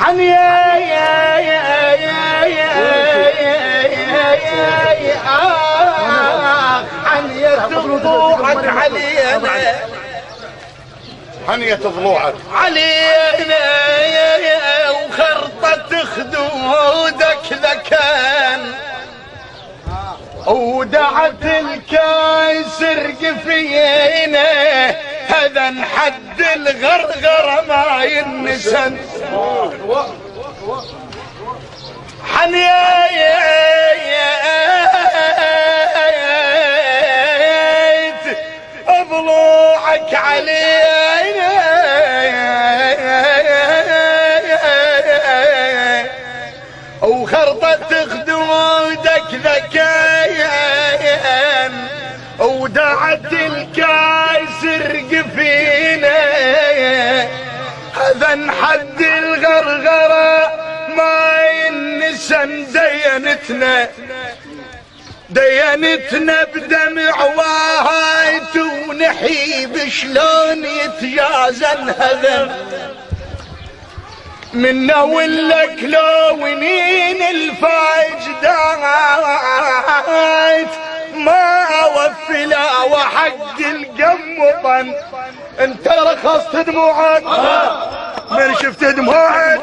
حنيا يا يا يا يا حنية ضلوعك علينا، حنية ضلوعك علينا وخرطة خدودك ذكان، ودعت الكايسر قفينا هذا حد الغرغرة ما ينسن. حنيت ضلوعك علينا وخرطة خدودك ذكايا، ودعت الكايسر قفينا هذا حد الغرغرة ما ينسن. دينتنا بدمع وايت ونحيب شلون يتجازن هذا منا ولا كلونين الفايج دايت ما اوفي لا وحق القمطن. انت رخصت دموعك من شفت دموعك